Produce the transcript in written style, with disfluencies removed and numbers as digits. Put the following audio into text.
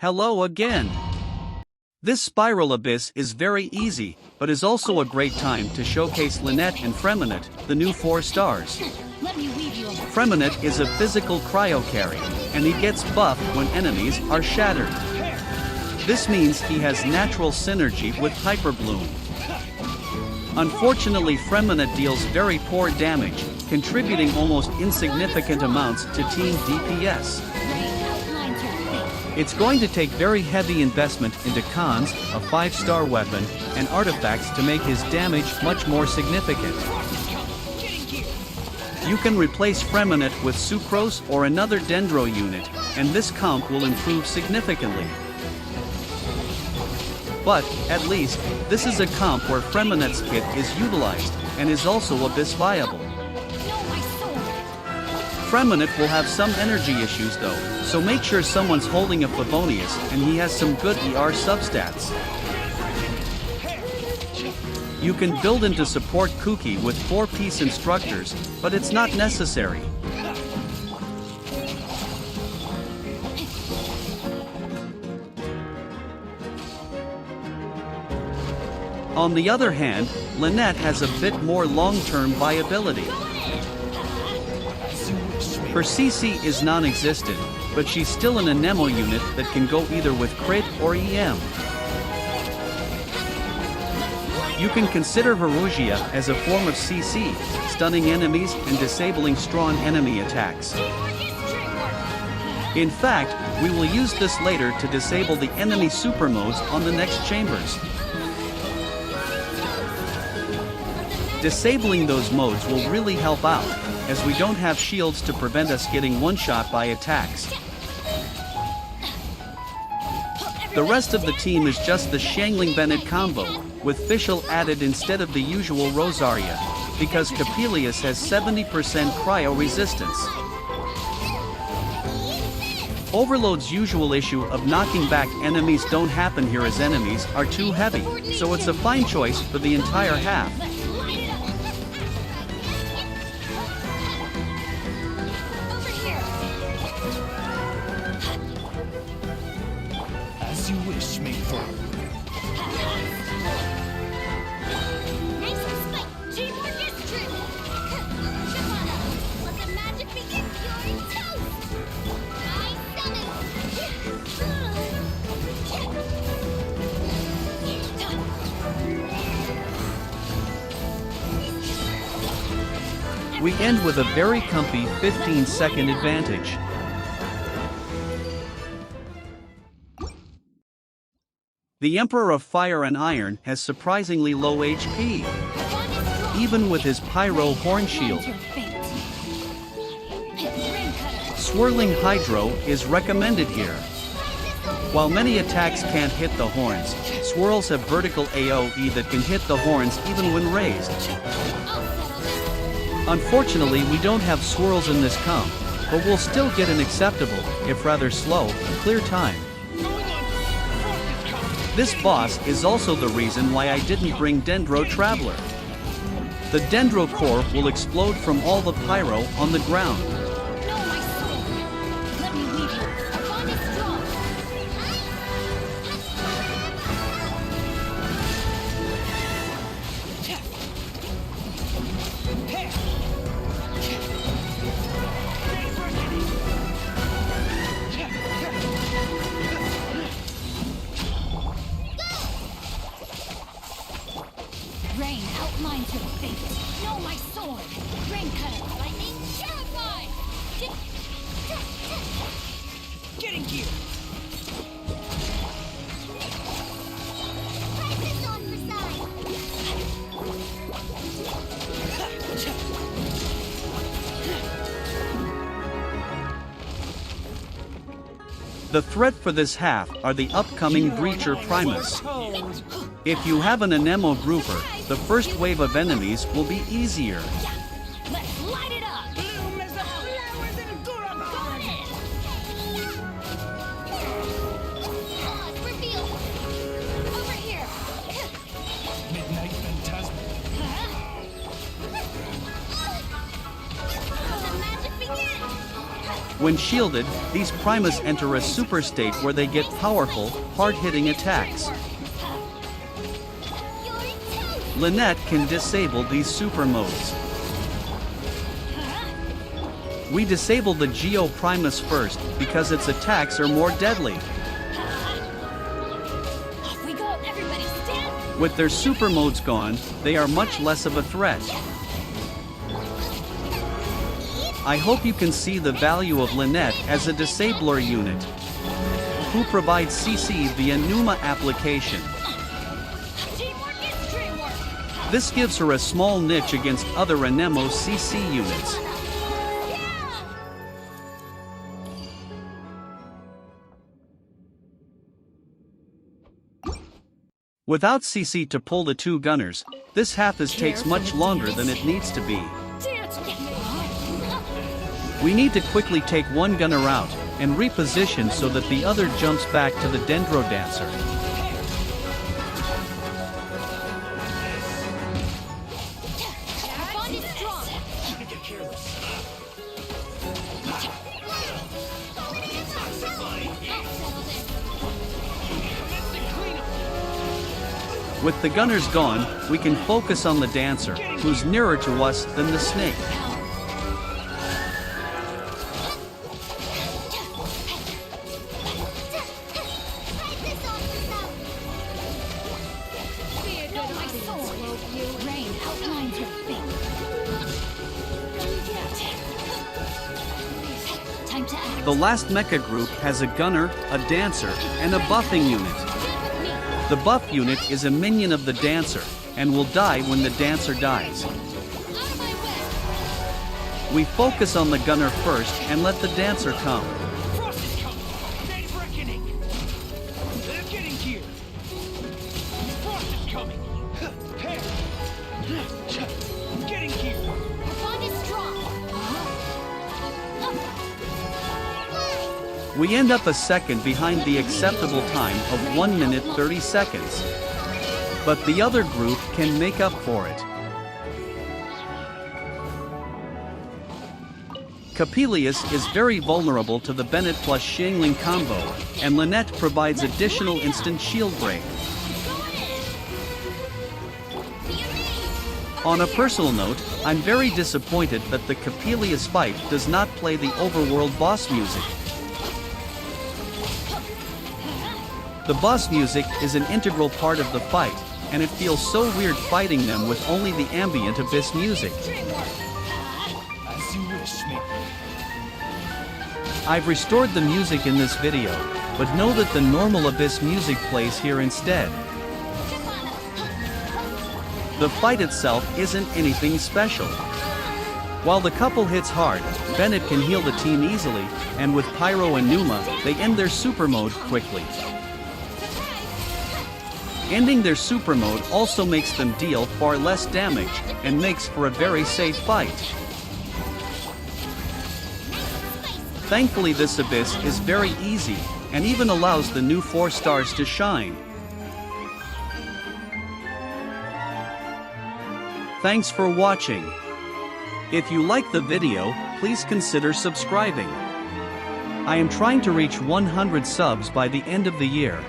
Hello again! This spiral abyss is very easy, but is also a great time to showcase Lynette and Freminet, the new 4 stars. Freminet is a physical cryo carry, and he gets buffed when enemies are shattered. This means he has natural synergy with Hyper Bloom. Unfortunately, Freminet deals very poor damage, contributing almost insignificant amounts to team DPS. It's going to take very heavy investment into cons, a 5-star weapon, and artifacts to make his damage much more significant. You can replace Freminet with Sucrose or another Dendro unit, and this comp will improve significantly. But, at least, this is a comp where Freminet's kit is utilized, and is also abyss viable. Freminet will have some energy issues though, so make sure someone's holding a Favonius and he has some good ER substats. You can build into support Kuki with 4-piece instructors, but it's not necessary. On the other hand, Lynette has a bit more long-term viability. Her CC is non-existent, but she's still an Anemo unit that can go either with crit or EM. You can consider Hirugia as a form of CC, stunning enemies and disabling strong enemy attacks. In fact, we will use this later to disable the enemy super modes on the next chambers. Disabling those modes will really help out, as we don't have shields to prevent us getting one-shot by attacks. The rest of the team is just the Shangling Bennett combo, with Fischl added instead of the usual Rosaria, because Capelius has 70% cryo resistance. Overload's usual issue of knocking back enemies don't happen here as enemies are too heavy, so it's a fine choice for the entire half. As you wish, Maple. Nice spike. Teamwork is true. Shimano, let the magic begin. You're toast. I summon. We end with a very comfy 15-second advantage. The Emperor of Fire and Iron has surprisingly low HP, even with his Pyro Horn Shield. Swirling Hydro is recommended here. While many attacks can't hit the horns, swirls have vertical AoE that can hit the horns even when raised. Unfortunately, we don't have swirls in this comp, but we'll still get an acceptable, if rather slow, clear time. This boss is also the reason why I didn't bring Dendro Traveler. The Dendro core will explode from all the pyro on the ground. Rain outlines your fate. Know my sword. Rain cutter. Lightning terrified. Getting here. Practice on for size. The threat for this half are the upcoming Breacher Primus. If you have an Anemo grouper, the first wave of enemies will be easier. Let's light it up. Bloom as the flowers in Guraman. Pause, reveal. Over here. Midnight Phantasm. The magic begins. When shielded, these Primus enter a super state where they get powerful, hard-hitting attacks. Lynette can disable these super modes. We disable the Geo Primus first because its attacks are more deadly. Off we go, everybody stand. With their super modes gone, they are much less of a threat. I hope you can see the value of Lynette as a disabler unit, who provides CC via Numa application. Teamwork is dreamwork. This gives her a small niche against other Anemo CC units. Without CC to pull the two gunners, this half-is takes much longer than it needs to be. Dance with me. We need to quickly take one gunner out and reposition so that the other jumps back to the Dendro Dancer. Our bond is strong. Shouldn't get careless. With the gunners gone, we can focus on the Dancer, who's nearer to us than the Snake. Time to act. The last mecha group has a gunner, a dancer, and a buffing unit. The buff unit is a minion of the dancer, and will die when the dancer dies. Out of my way. We focus on the gunner first and let the dancer come. Frost is coming. Day's reckoning. They're getting here. Frost is coming. Hey. Getting here. Our bond is strong. We end up a second behind the acceptable time of 1 minute 30 seconds. But the other group can make up for it. Capilius is very vulnerable to the Bennett plus Xiangling combo, and Lynette provides additional instant shield break. On a personal note, I'm very disappointed that the Capilius fight does not play the overworld boss music. The boss music is an integral part of the fight, and it feels so weird fighting them with only the ambient abyss music. As you wish, me. I've restored the music in this video, but know that the normal abyss music plays here instead. The fight itself isn't anything special. While the couple hits hard, Bennett can heal the team easily, and with Pyro and Numa, they end their super mode quickly. Ending their super mode also makes them deal far less damage, and makes for a very safe fight. Thankfully this abyss is very easy, and even allows the new 4 stars to shine. Thanks for watching. If you like the video, please consider subscribing. I am trying to reach 100 subs by the end of the year.